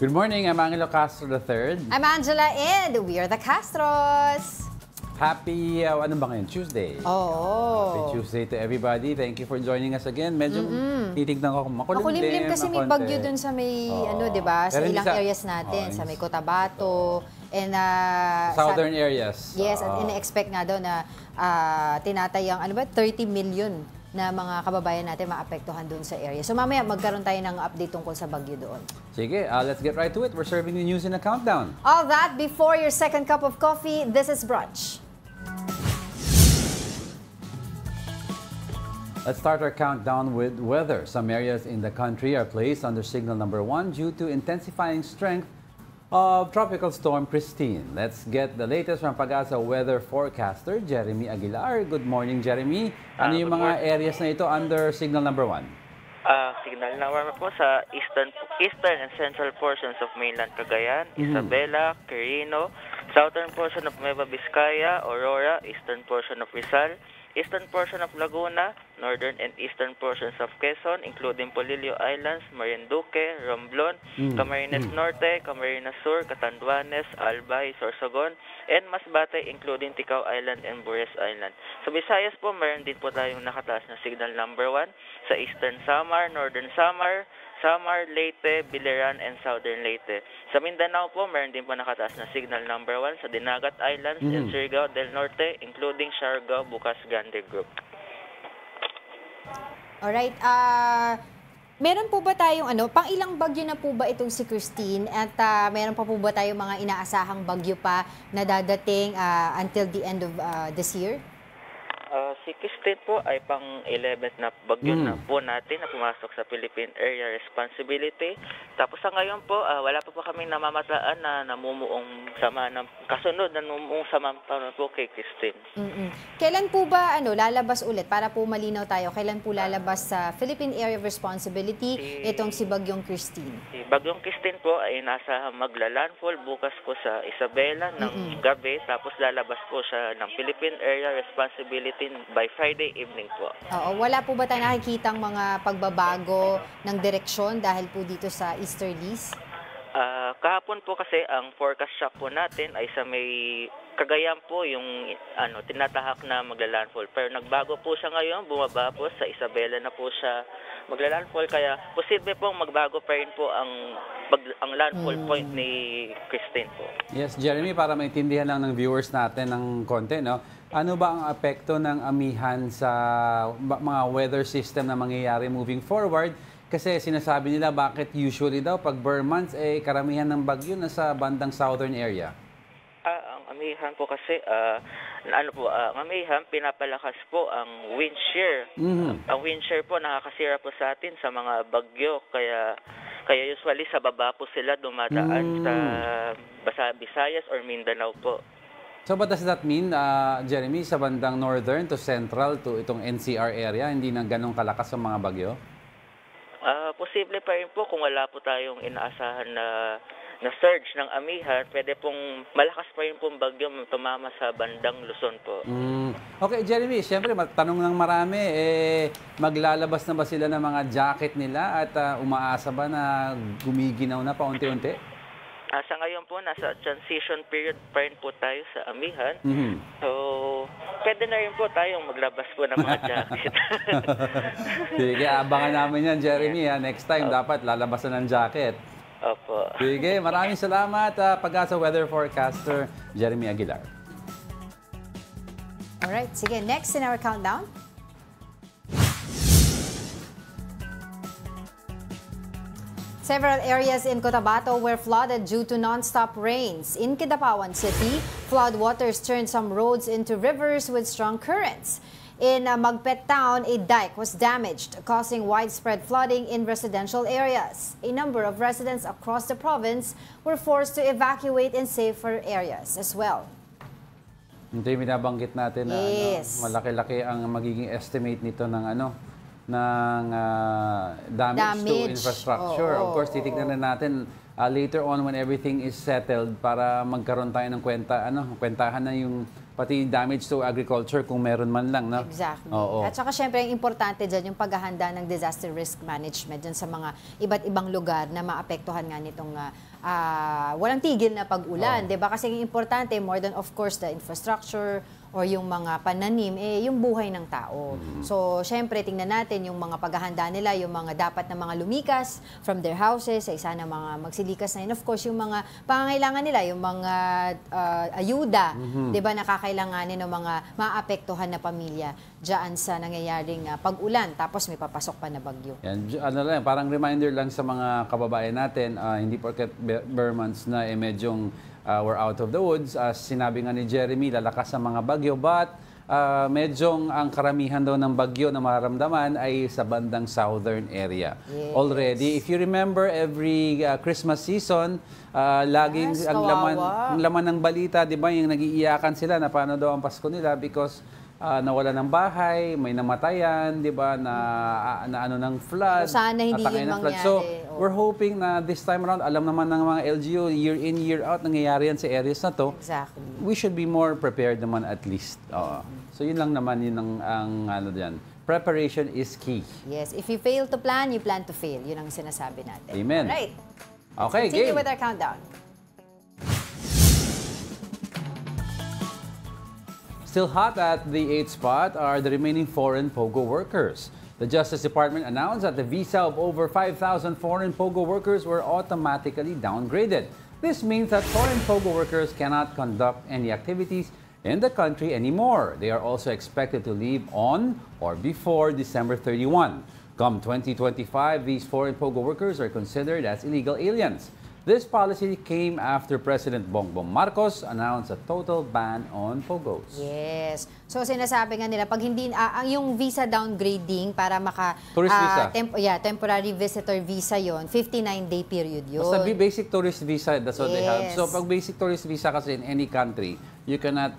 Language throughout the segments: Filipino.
Good morning, I'm Angelo Castro III. I'm Angela and we are the Castros. Happy, ano ba ngayon? Tuesday. Oh. Happy Tuesday to everybody. Thank you for joining us again. Medyo titignan ko kung makulimlim Kasi may bagyo dun sa may, di ba, sa ilang areas natin. Sa may Cotabato. And, Southern areas. Yes, at ina-expect nga daw na tinatayang, 30 million na mga kababayan natin maapektuhan doon sa area. So mamaya magkaroon tayo ng update tungkol sa bagyo doon. Sige, let's get right to it. We're serving the news in a countdown. All that before your second cup of coffee. This is Brunch. Let's start our countdown with weather. Some areas in the country are placed under signal number 1 due to intensifying strength of Tropical Storm Christine. Let's get the latest from Pag-asa weather forecaster, Jeremy Aguilar. Good morning, Jeremy. Ano yung mga areas na ito under signal number 1? Signal number po sa eastern and central portions of mainland Cagayan, Isabela, Quirino, southern portion of Nueva Vizcaya, Aurora, eastern portion of Rizal, eastern portion of Laguna, northern and eastern portions of Quezon, including Polillo Islands, Marinduque, Romblon, Camarines Norte, Camarines Sur, Catanduanes, Albay, Sorsogon, and Masbate, including Ticao Island and Bures Island. Sa Visayas po, mayroon din po tayong nakataas na signal number 1 sa eastern Samar, northern Samar, Leyte, Biliran, and Southern Leyte. Sa Mindanao po, meron din po nakataas na signal number 1 sa Dinagat Islands and Surigao del Norte, including Siargao, Bukas, Grande Group. Alright, meron po ba tayong pang-ilang bagyo na po ba itong si Christine? At meron pa po ba tayong mga inaasahang bagyo pa na dadating until the end of this year? Si Christine po ay pang-11th na bagyo na po natin na pumasok sa Philippine Area Responsibility. Tapos sa ngayon po, wala pa po kaming namamataan na namumuong sama ng kasunod na namumuong sama po kay Christine. Kailan po ba lalabas ulit? Para po malinaw tayo, kailan po lalabas sa Philippine Area of Responsibility itong si Bagyong Christine? Si Bagyong Christine po ay nasa magla-landfall bukas po sa Isabela ng gabi. Tapos lalabas po siya ng Philippine Area Responsibility by Friday evening po. Oo, wala po ba tayo nakikitang mga pagbabago ng direksyon dahil po dito sa easterlies? Kahapon po kasi ang forecast shock po natin ay sa may Cagayan po yung tinatahak na magla-landfall. Pero nagbago po siya ngayon, bumaba po sa Isabela na po siya magla-landfall. Kaya posible pong magbago pa rin po ang landfall point ni Christine po. Yes, Jeremy, para maintindihan lang ng viewers natin ng konti, no? Ano ba ang apekto ng amihan sa mga weather system na mangyayari moving forward? Kasi sinasabi nila bakit usually daw pag Burr months, karamihan ng bagyo na sa bandang southern area. Ang amihan po kasi, ang amihan, pinapalakas po ang wind shear. Ang wind shear po nakakasira po sa atin sa mga bagyo. Kaya usually sa baba po sila dumadaan sa Visayas or Mindanao po. So what does that mean, Jeremy, sa bandang northern to central to itong NCR area, hindi nang ganong kalakas ang mga bagyo? Posible pa rin po kung wala po tayong inaasahan na surge ng amihan, pwede pong malakas pa rin pong bagyo tumama sa bandang Luzon po. Okay, Jeremy, siyempre tanong ng marami, maglalabas na ba sila ng mga jacket nila at umaasa ba na gumiginaw na paunti-unti? Sa ngayon po, nasa transition period pa rin po tayo sa amihan. So, pwede na rin po tayong maglabas po ng mga jacket. Sige, abangan namin yan, Jeremy. Next time, dapat lalabas na ng jacket. Opo. Sige, maraming salamat, Pag-asa weather forecaster, Jeremy Aguilar. Alright, sige, next in our countdown. Several areas in Cotabato were flooded due to non-stop rains. In Kidapawan City, floodwaters turned some roads into rivers with strong currents. In Magpet Town, a dike was damaged, causing widespread flooding in residential areas. A number of residents across the province were forced to evacuate in safer areas as well. Ito yung binabanggit natin na malaki-laki ang magiging estimate nito ng damage to infrastructure. Of course, titignan na natin later on when everything is settled para magkaroon tayo ng kwentahan na yung pati damage to agriculture kung meron man lang, no? Exactly. At saka syempre, ang importante dyan yung paghahanda ng disaster risk management dyan sa mga iba't ibang lugar na maapektuhan nga nitong walang tigil na pag-ulan, 'di ba? Kasi ang importante more than of course the infrastructure or yung mga pananim, yung buhay ng tao. So, syempre, tingnan natin yung mga paghahanda nila, yung mga dapat na mga lumikas from their houses, sa isa na mga magsilikas na. And of course, yung mga pangangailangan nila, yung mga ayuda, di ba, nakakailanganin ng mga maapektuhan na pamilya dyan sa nangyayaring pag-ulan. Tapos may papasok pa na bagyo. Yan, parang reminder lang sa mga kababayan natin, hindi porket bare months na medyong we're out of the woods. As sinabi nga ni Jeremy, lalakas ang mga bagyo, but medyong ang karamihan daw ng bagyo na mararamdaman ay sa bandang southern area. Yes. Already, if you remember, every Christmas season, laging Yes, ang laman ng balita, di ba, yung nag-iiyakan sila na paano daw ang Pasko nila because nawala ng bahay, may namatayan, di ba, na ano ng flood. So, sana hindi natangay yun ng flood. mangyari. So, we're hoping na this time around, alam naman ng mga LGU, year in, year out, nangyayari yan sa areas na to. Exactly. We should be more prepared naman at least. So, yun lang naman, yun ang ano dyan. Preparation is key. Yes, if you fail to plan, you plan to fail. Yun ang sinasabi natin. Amen. Alright. Okay, Continue game. with our countdown. Still hot at the 8th spot are the remaining foreign POGO workers. The Justice Department announced that the visa of over 5,000 foreign POGO workers were automatically downgraded. This means that foreign POGO workers cannot conduct any activities in the country anymore. They are also expected to leave on or before December 31. Come 2025, these foreign POGO workers are considered as illegal aliens. This policy came after President Bongbong Marcos announced a total ban on POGOs. Yes. So sinasabi nga nila pag hindi yung visa downgrading para Tourist visa. Temporary visitor visa 'yon, 59-day period 'yon. Basta basic tourist visa, that's what they have. Yes. So pag basic tourist visa kasi in any country, you cannot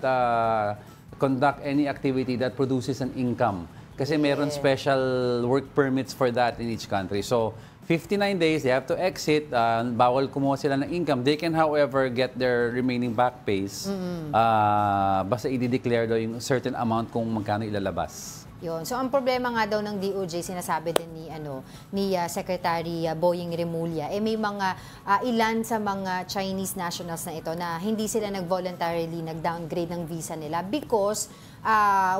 conduct any activity that produces an income. Kasi meron special work permits for that in each country. So 59 days, they have to exit. Bawal kumuha sila ng income. They can, however, get their remaining back pays. Basta i-declare daw yung certain amount kung magkano ilalabas. Yun. So ang problema nga daw ng DOJ, sinasabi din ni Secretary Boying Remulla, may mga ilan sa mga Chinese nationals na ito na hindi sila nag-voluntarily nag-downgrade ng visa nila because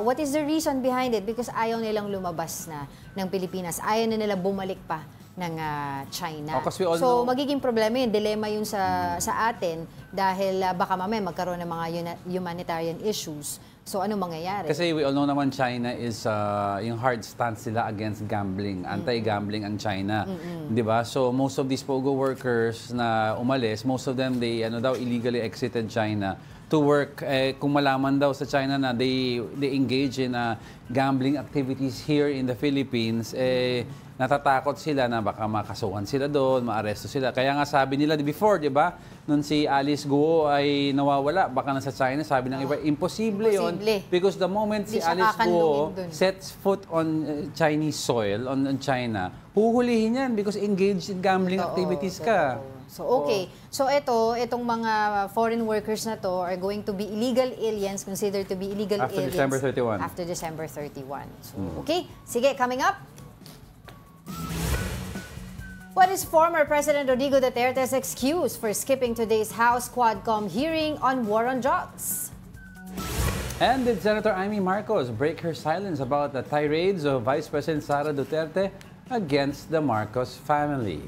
what is the reason behind it? Because ayaw nilang lumabas na ng Pilipinas. Ayaw na nila bumalik pa ng China. So magiging problema yun, dilema yun sa atin dahil baka mamaya magkaroon ng mga humanitarian issues. So ano mangyayari? Kasi we all know naman China is yung hard stance sila against gambling. Anti-gambling ang China. 'Di ba? So most of these POGO workers na umalis, most of them they illegally exited China to work. Kung malaman daw sa China na they engage in gambling activities here in the Philippines, natatakot sila na baka makasuhan sila doon, maaresto sila. Kaya nga sabi nila before, di ba? Nung si Alice Guo ay nawawala, baka nasa China, sabi ng iba, imposible yon because the moment si Alice Guo sets foot on Chinese soil, on China, huhulihin yan because engaged in gambling activities ka. So, okay. So, itong mga foreign workers na to are going to be illegal aliens, considered to be illegal aliens. December 31. After December 31. So, okay. Sige, coming up. What is former President Rodrigo Duterte's excuse for skipping today's House Quadcom hearing on war on drugs? And did Senator Amy Marcos break her silence about the tirades of Vice President Sara Duterte against the Marcos family?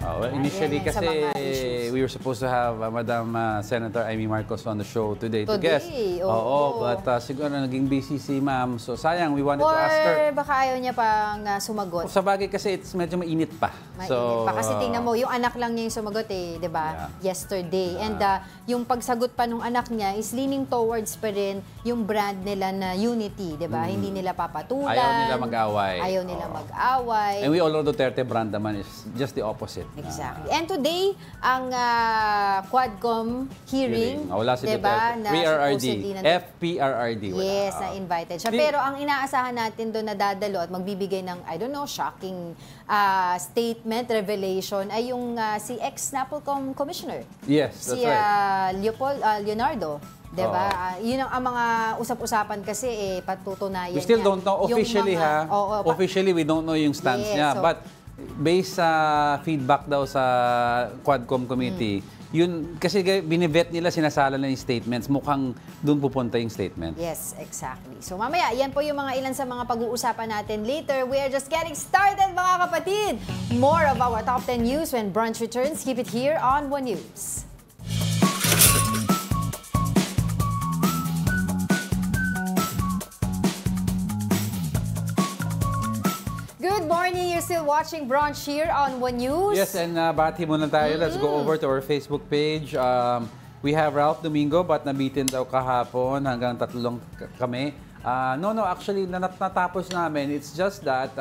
Initially kasi we were supposed to have Madam Senator Amy Marcos on the show today to guest. But siguro naging busy si ma'am. So sayang, we wanted to ask her. Or baka ayaw niya pang sumagot. Sa bagay kasi it's medyo mainit pa. Mainit pa. Kasi tingnan mo, yung anak lang niya yung sumagot di ba? Yeah. Yesterday. And yung pagsagot pa nung anak niya is leaning towards pa rin yung brand nila na unity, di ba? Hindi nila papatulan. Ayaw nila mag-away. Ayaw nila mag-away. And we all know Duterte brand naman is just the opposite. Exactly. And today, ang Quadcom hearing, wala si diba, na FPRRD. Yes, na invited siya. Pero ang inaasahan natin doon na dadalo at magbibigay ng, I don't know, shocking statement, revelation, ay yung si ex-NAPOLCOM Commissioner. Yes, that's right. Leonardo. Diba? Yun ang mga usap-usapan kasi patutunayan we still don't know officially, Officially, we don't know yung stance niya. So, but based sa feedback daw sa Quadcom committee, yun, kasi binivet nila, sinasala na yung statements, mukhang doon pupunta yung statement. Yes, exactly. So mamaya, yan po yung mga ilan sa mga pag-uusapan natin later. We are just getting started, mga kapatid! More of our top 10 news when brunch returns. Keep it here on One News. Good morning! You're still watching Brunch here on One News. Yes, and bati muna tayo. Let's go over to our Facebook page. We have Ralph Domingo, but nabitin daw kahapon hanggang 3 kami. No, actually, natapos namin. It's just that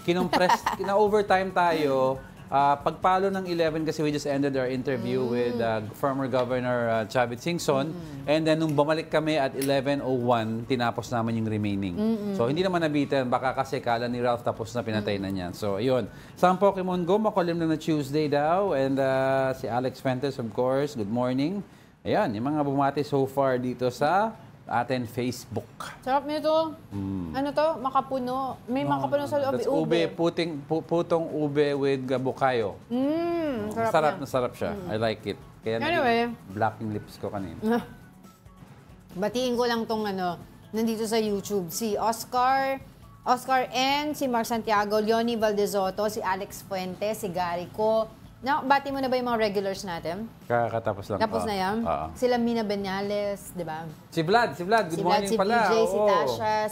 kina-overtime tayo. Pagpalo ng 11 kasi we just ended our interview with former Governor Chavit Singson. And then nung bumalik kami at 11:01, tinapos naman yung remaining. So hindi naman nabitin. Baka kasi kala ni Ralph tapos na, pinatay na niya. So ayun. Sa Pokemon Go, makulim na Tuesday daw. And si Alex Fuentes, of course, good morning. Ayan, yung mga bumati so far dito sa atin Facebook. Sarap nito. Ano to? Makapuno. May makapuno sa loob. That's ube. Putong ube with bukayo. Sarap sarap siya. I like it. Kaya anyway, black yung lips ko kanina. Batiin ko lang tong nandito sa YouTube. Si Oscar N, si Mark Santiago, Leonie Valdezotto, si Alex Fuentes, si Gary Co. Bati mo na ba yung mga regulars natin? Kakatapos lang. Tapos na yan? Sila Mina Benyales, di ba? Si Vlad. Good morning si pala. BJ, si Tasha,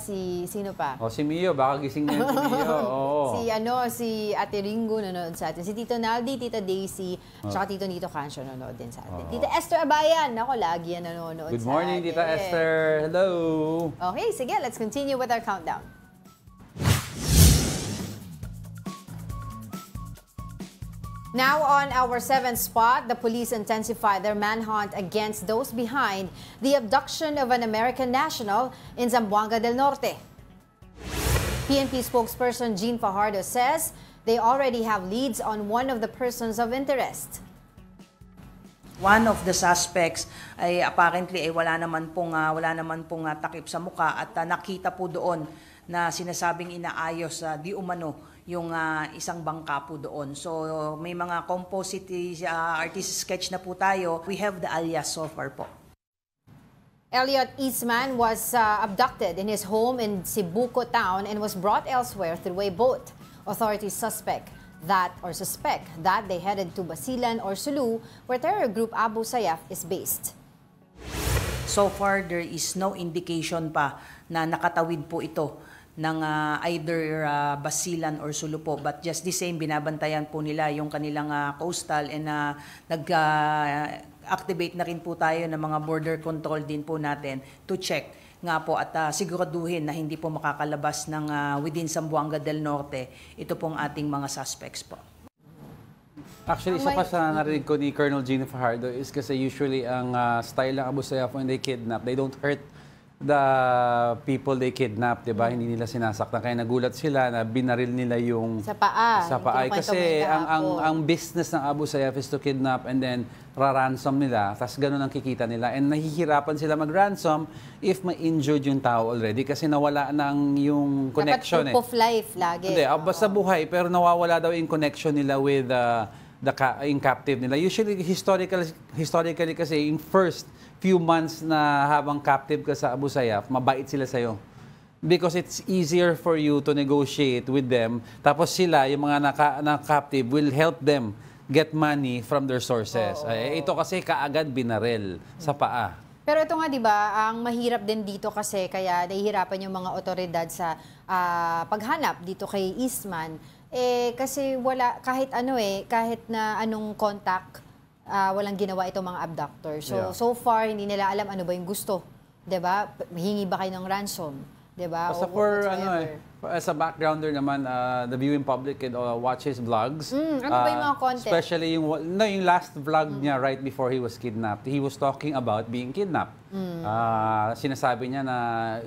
sino pa? Si Mio. Baka gising na si Mio. Si Ate Ringo nanonood sa atin. Si Tito Naldi, Tita Daisy, tsaka Tito Nito Cancio nanonood din sa atin. Tita Esther Abayan, ako lagi yan nanonood sa atin. Good morning, Tita Esther. Hello. Okay, sige, let's continue with our countdown. Now on our 7th spot, the police intensify their manhunt against those behind the abduction of an American national in Zamboanga del Norte. PNP spokesperson Jean Fajardo says they already have leads on one of the persons of interest. One of the suspects ay apparently ay wala naman pong takip sa mukha at nakita po doon na sinasabing inaayos di umano yung isang bangka po doon. So may mga composite artist sketch na po tayo. We have the alias so far po. Elliot Eastman was abducted in his home in Cebuco town and was brought elsewhere through a boat. Authorities suspect that they headed to Basilan or Sulu, where terror group Abu Sayyaf is based. So far, there is no indication pa na nakatawid po ito ng either Basilan or Sulu po. But just the same, binabantayan po nila yung kanilang coastal and nag-activate na rin po tayo ng mga border control din po natin to check nga po at siguraduhin na hindi po makakalabas ng within Zamboanga del Norte ito pong ating mga suspects po. Actually, isa pa sa narinig ko ni Colonel Gino Fajardo is kasi usually ang style ng Abu Sayyaf when they kidnap, they don't hurt the people they kidnap, di ba? Hindi nila sinasaktan. Kaya nagulat sila na binaril nila yung sa paa. Kasi ang business ng Abu Sayyaf is to kidnap and then raransom nila. Tapos ganun ang kikita nila. And nahihirapan sila mag-ransom if ma-injured yung tao already kasi nawala ng yung connection. Dapat proof of life lagi. Hindi, basta buhay pero nawawala daw yung connection nila with yung captive nila. Usually, historically kasi, yung first few months na habang captive ka sa Abu Sayyaf, mabait sila sa'yo. Because it's easier for you to negotiate with them. Tapos sila, yung mga na-captive, will help them get money from their sources. Ito kasi kaagad binaril sa paa. Pero ito nga, di ba, ang mahirap din dito kasi, kaya nahihirapan yung mga otoridad sa paghanap dito kay Eastman. Kasi wala, kahit na anong contact, walang ginawa itong mga abductor. So far, hindi nila alam ano ba yung gusto. 'Di ba? Hingi ba kayo ng ransom? 'Di ba? Basta as a backgrounder naman, the viewing public can watch his vlogs. Ano ba yung mga content? Especially yung last vlog niya right before he was kidnapped. He was talking about being kidnapped. Sinasabi niya na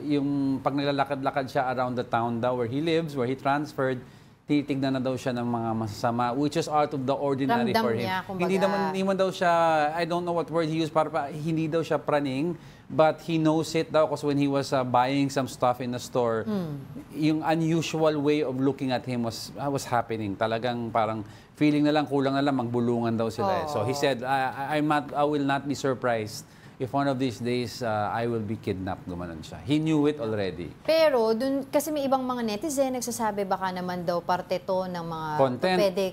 yung pag naglalakad-lakad siya around the town daw where he lives, where he transferred, titignan na daw siya ng mga masasama, which is out of the ordinary Ramdam for him. niya, kumbaga. Hindi man daw siya, I don't know what word he used, hindi daw siya praning, but he knows it daw because when he was buying some stuff in the store, yung unusual way of looking at him was happening. Talagang parang feeling na lang, kulang na lang, magbulungan daw sila. So he said, I will not be surprised if one of these days I will be kidnapped, gumanon siya. He knew it already. Pero dun kasi may ibang mga netizen nagsasabi baka naman daw parte to ng mga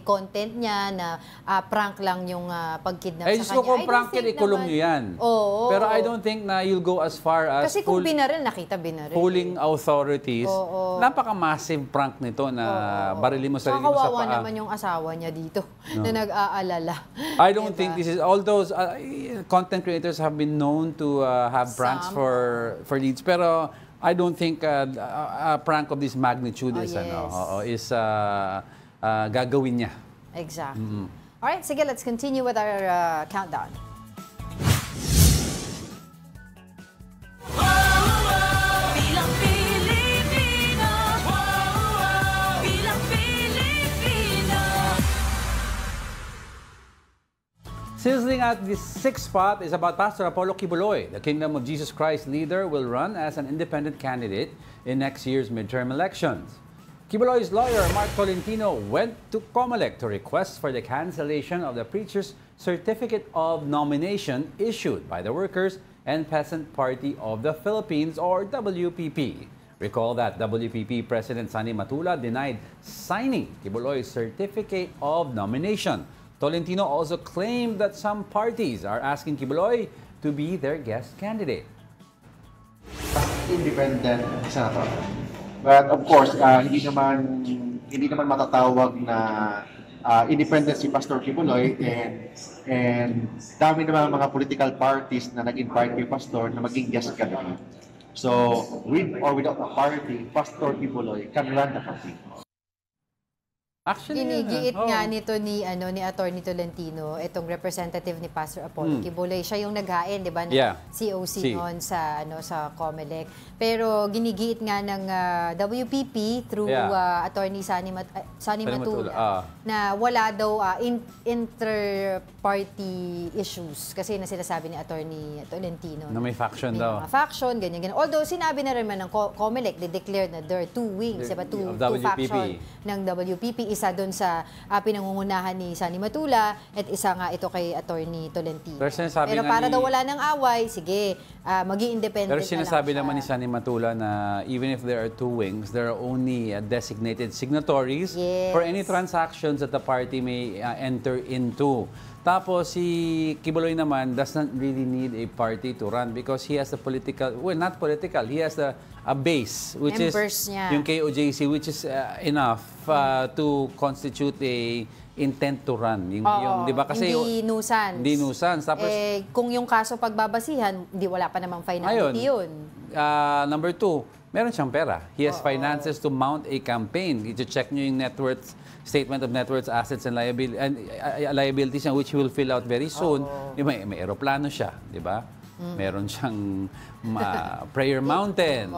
content niya na prank lang yung pagkidnap sa kanya. Gusto ko prank yan, ikulong nyo yan. Oo. Pero I don't think na you'll go as far as kasi kung binaril, nakita binaril. Pulling authorities. Napaka-massive prank nito na barilin mo sarili mo sa paa. Kawawa naman yung asawa niya dito na nag-aalala. I don't think this is, all those content creators have been known to have pranks for leads, pero I don't think a prank of this magnitude is gagawin niya. Exactly. Alright, sige, let's continue with our countdown. Sizzling at the sixth spot is about Pastor Apollo Kibuloy. The Kingdom of Jesus Christ leader will run as an independent candidate in next year's midterm elections. Kibuloy's lawyer, Mark Tolentino, went to COMELEC to request for the cancellation of the preacher's certificate of nomination issued by the Workers and Peasant Party of the Philippines, or WPP. Recall that WPP President Sonny Matula denied signing Kibuloy's certificate of nomination. Tolentino also claimed that some parties are asking Kibuloy to be their guest candidate. Independent senator. But of course, hindi naman matatawag na independent si Pastor Kibuloy, and dami naman mga political parties na nag-invite kay Pastor na maging guest candidate. So, with or without a party, Pastor Kibuloy can run the party. Actually, ginigiit nga nito ni Attorney Tolentino, itong representative ni Pastor Apollo Kibuloy. Siya yung naghain, 'di ba, ng COC noon sa sa COMELEC. Pero ginigiit nga ng WPP through Attorney Sonny Matula na wala daw inter-party issues kasi na sinasabi ni Attorney Tolentino na may faction daw. Faction, ganyan. Although sinabi na rin man ng COMELEC, they declared na there are two wings, diba? Two faction ng WPP. Isa doon sa pinangungunahan ni Sonny Matula at isa nga ito kay Attorney Tolentino. Pero para daw wala ng away, sige, maging independent na lang siya. Pero sinasabi naman ni Sonny Matula na even if there are two wings, there are only designated signatories for any transactions that the party may enter into. Tapos si Kibuloy naman doesn't really need a party to run because he has the political, well, not political, he has a base, which members is niya. Yung KOJC, which is enough to constitute a intent to run. Yung, di ba? Kasi hindi nuisance. Hindi nuisance. Tapos, kung yung kaso pagbabasihan, hindi wala pa namang finality yun. Number two, meron siyang pera. He has finances to mount a campaign. I-check nyo yung net worth, statement of net worth, assets and liabilities which he will fill out very soon. May aeroplano siya, di ba? Meron siyang prayer mountain.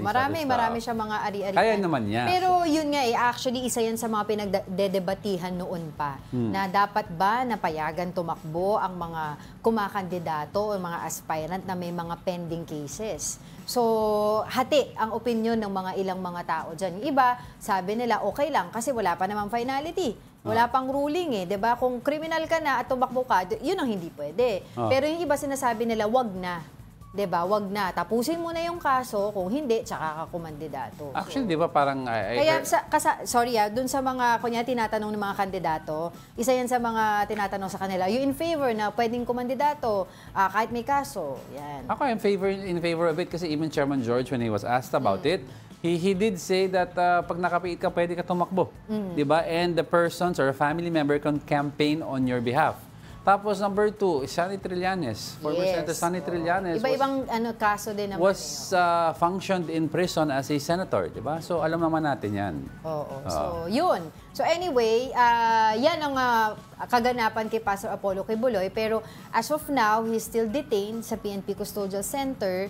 Marami siya mga ari-ari. Kaya naman niya. Pero yun nga actually isa yan sa mga pinagdedebatihan noon pa. Na dapat ba napayagan tumakbo ang mga kumakandidato o mga aspirant na may mga pending cases. So, hati ang opinion ng mga ilang mga tao dyan. Yung iba, sabi nila okay lang kasi wala pa namang finality. Wala pang ruling 'di ba? Kung criminal ka na at tumakbo ka, yun ang hindi pwede. Pero yung iba sinasabi nila, wag na. 'Di ba? Wag na. Tapusin mo na yung kaso, kung hindi, tsaka ka kumandidato. Actually, 'di ba parang kaya dun sa mga tinatanong ng mga kandidato, isa yan sa mga tinatanong sa kanila, you in favor na pwedeng kumandidato kahit may kaso. Yan. Ako in favor of it kasi even Chairman George, when he was asked about it, he did say that pag nakapiit ka, pwede ka tumakbo. Diba? And the persons or a family member can campaign on your behalf. Tapos number two, Sonny Trillanes. Former Senator Sonny Trillanes iba-ibang kaso din naman was functioned in prison as a senator. Diba? So alam naman natin yan. So yun. So anyway, yan ang kaganapan kay Pastor Apollo Kibuloy. Pero as of now, he's still detained sa PNP Custodial Center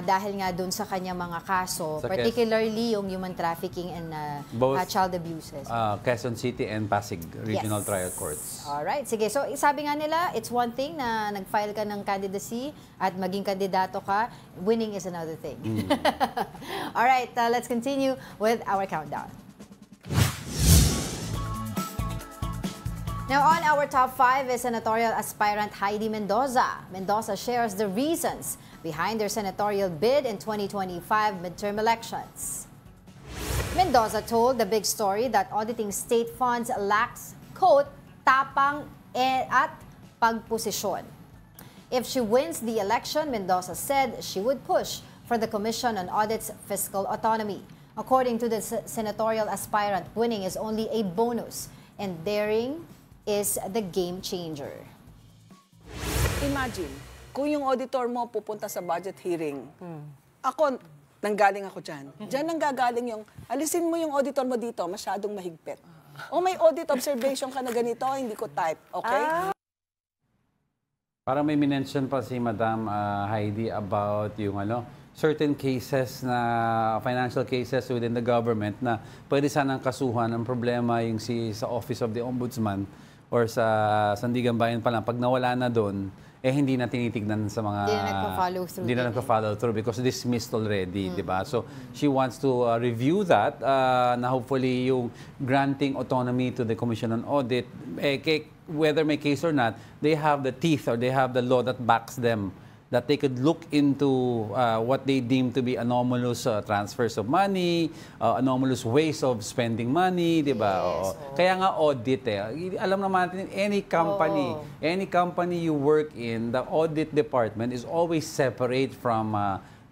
dahil nga dun sa kanyang mga kaso, Sa particularly yung human trafficking and Both, child abuses. Quezon City and Pasig Regional Yes. Trial Courts. Alright, sige. So, sabi nga nila, it's one thing na nag-file ka ng candidacy at maging kandidato ka. Winning is another thing. Alright, let's continue with our countdown. Now, on our top 5 is senatorial aspirant Heidi Mendoza. Mendoza shares the reasons behind their senatorial bid in 2025 midterm elections. Mendoza told the big story that auditing state funds lacks, quote, tapang at pagposisyon. If she wins the election, Mendoza said she would push for the Commission on Audit's fiscal autonomy. According to the senatorial aspirant, winning is only a bonus and daring is the game changer. Imagine, kung yung auditor mo pupunta sa budget hearing, ako, nanggaling ako dyan. Dyan nanggagaling yung, alisin mo yung auditor mo dito, masyadong mahigpit. O may audit observation ka na ganito, hindi ko type, okay? Parang may minention pa si Madam Heidi about yung certain cases na financial cases within the government na pwede sanang kasuhan. Ang problema yung sa Office of the Ombudsman or sa Sandigan Bayan pa lang, pag nawala na doon, hindi na tinitignan sa mga... Hindi na nagpa-follow through. Hindi na nagpa-follow through because dismissed already, di ba? So, she wants to review that na hopefully yung granting autonomy to the Commission on Audit, whether may case or not, they have the teeth or they have the law that backs them, that they could look into what they deem to be anomalous transfers of money, anomalous ways of spending money, di ba? Yes, Kaya nga audit Alam naman natin, any company you work in, the audit department is always separate from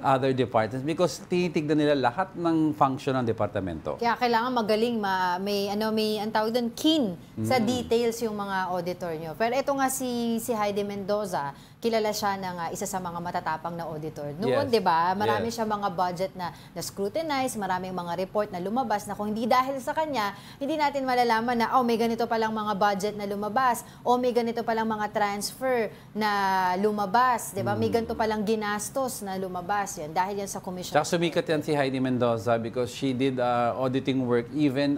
other departments because tinitignan nila lahat ng function ng departamento. Kaya kailangan magaling, may ang tawag doon, keen sa details yung mga auditor nyo. Pero ito nga si Heidi Mendoza, kilala siya ng isa sa mga matatapang na auditor. Noon, Yes. 'di ba? Marami Yes. siya mga budget na scrutinize, maraming mga report na lumabas na kung hindi dahil sa kanya, hindi natin malalaman na may ganito palang mga budget na lumabas o may ganito palang mga transfer na lumabas, 'di ba? May ganito palang ginastos na lumabas. Yan dahil yan sa commission. Tsaka sumikat yan si Heidi Mendoza because she did auditing work even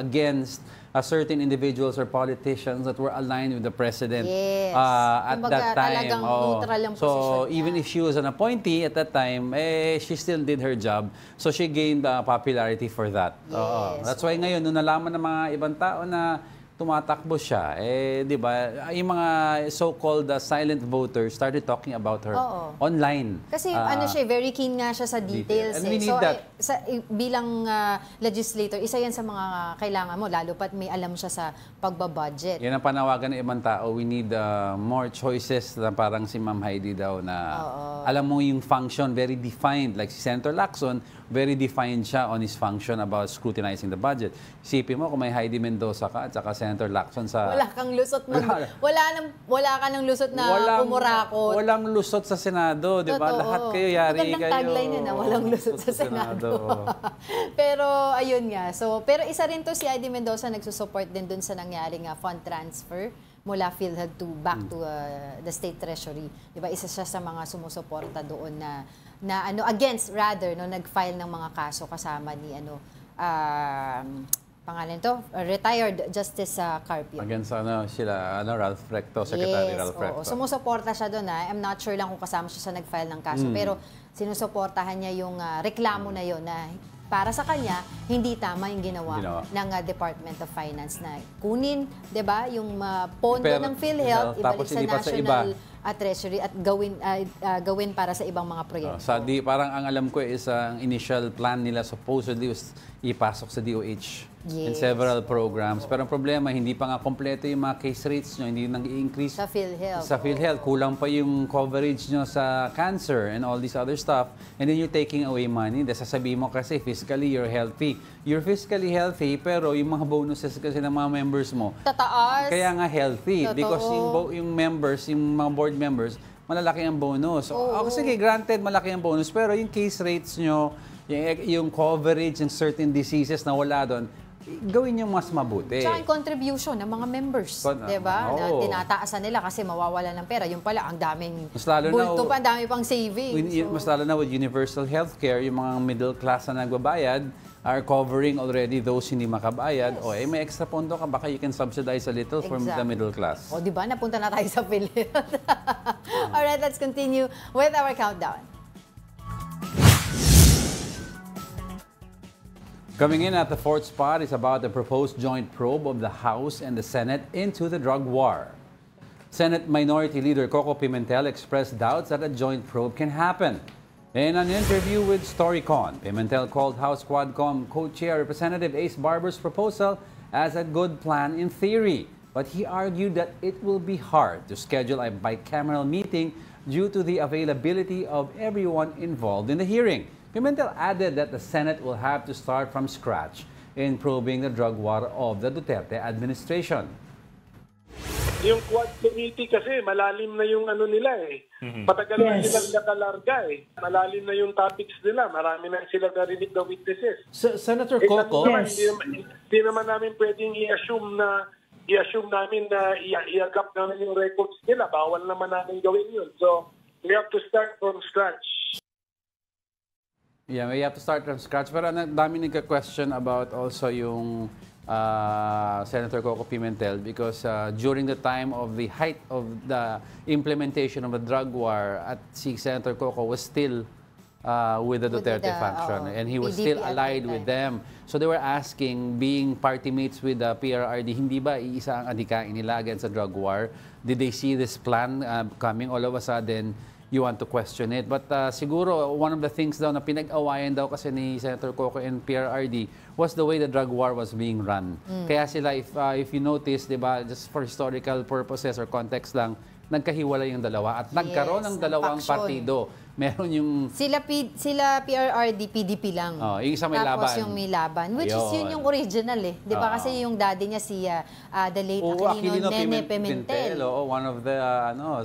against certain individuals or politicians that were aligned with the president Yes. at Kumbaga, that time. talagang neutral ang So posisyon niya. even if she was an appointee at that time, she still did her job. So she gained popularity for that. Yes. That's why ngayon, nung nalaman ng mga ibang tao na tumatakbo siya, di ba, yung mga so-called silent voters started talking about her online. Kasi siya, very keen nga siya sa details. And we need So, that. bilang legislator, isa yan sa mga kailangan mo, lalo pat may alam siya sa pagbabudget. Yan ang panawagan ng ibang tao. We need more choices na parang si Ma'am Heidi daw na alam mo yung function, very defined. Like si Senator Lacson, very defined siya on his function about scrutinizing the budget. Isipin mo kung may Heidi Mendoza ka at saka Senator Lacson sa... Wala kang lusot wala ka ng lusot na pumurakot. Walang lusot sa Senado, di ba? Totoo. Lahat kayo, yari Magandang kayo. tagline yun, walang lusot sa Senado. Pero, ayun nga. So, pero isa rin to si Heidi Mendoza nagsusupport din dun sa nangyaring fund transfer mula PhilHealth back to the State Treasury. Di ba? Isa siya sa mga sumusuporta doon na against rather, nag-file ng mga kaso kasama ni pangalan to, retired Justice Carpio. Against Ralph Recto, Secretary Yes, Ralph Recto. Sumusuporta siya doon. I'm not sure lang kung kasama siya sa nag-file ng kaso. Pero sinusuportahan niya yung reklamo na yon na para sa kanya, hindi tama yung ginawa ng Department of Finance na kunin, 'di ba, yung pondo ng PhilHealth, ibalik sa National Treasury at gawin para sa ibang mga proyekto. Parang ang alam ko is ang initial plan nila supposedly was ipasok sa DOH in several programs. Pero ang problema, hindi pa nga kompleto yung mga case rates nyo, hindi nang i-increase Sa PhilHealth. Sa PhilHealth. Kulang pa yung coverage nyo sa cancer and all this other stuff. And then you're taking away money. Dahil sasabihin mo kasi physically you're healthy. You're physically healthy, pero yung mga bonuses kasi ng mga members mo, tataas. kaya nga healthy. Totoo. Because yung members, yung mga board members, malalaki ang bonus. Sige, granted, malaki ang bonus, pero yung case rates nyo, yung coverage ng certain diseases na wala doon, gawin yung mas mabuti. Tsaka yung contribution ng mga members, di ba? Na tinataasan nila kasi mawawala ng pera. Yung pala, ang daming bulto pa, ang dami pang savings. Mas lalo na with universal healthcare, yung mga middle class na nagbabayad are covering already those hindi makabayad. O may extra pondo ka, baka you can subsidize a little for the middle class. O, di ba? Napunta na tayo sa Philippines. Alright, let's continue with our countdown. Coming in at the fourth spot is about the proposed joint probe of the House and the Senate into the drug war. Senate Minority Leader Coco Pimentel expressed doubts that a joint probe can happen. In an interview with Storycon, Pimentel called House Quadcom co-chair Representative Ace Barber's proposal as a good plan in theory. But he argued that it will be hard to schedule a bicameral meeting due to the availability of everyone involved in the hearing. Pimentel added that the Senate will have to start from scratch in probing the drug war of the Duterte administration. Yung Quad Committee kasi malalim na yung ano nila eh. Matagal na silang nakalarga eh. Malalim na yung topics nila. Marami na silang narinig na witnesses. Senator Coco, hindi naman namin pwedeng i-assume namin na i-agap namin yung records nila. Bawal naman namin gawin yun. So, we have to start from scratch. Yeah, we have to start from scratch. Pero dami nagka-question about also yung Senator Coco Pimentel because during the time of the height of the implementation of the drug war, at si Senator Coco was still with the Duterte faction and he was still allied with them. So they were asking, being party mates with the PRRD, hindi ba iisa ang adhikain nila against the drug war? Did they see this plan coming all of a sudden? You want to question it. But siguro, one of the things daw na pinag-awayan daw kasi ni Senator Coco and PRRD was the way the drug war was being run. Kaya sila, if you notice, di ba, just for historical purposes or context lang, nagkahiwalay yung dalawa at nagkaroon ng dalawang partido. Meron yung... Sila PRRD, PDP lang. Oh, yung isa may Tapos laban. yung may laban. Which is yun yung original eh. Di ba kasi yung daddy niya si the late Aquilino Nene Pimentel. One of the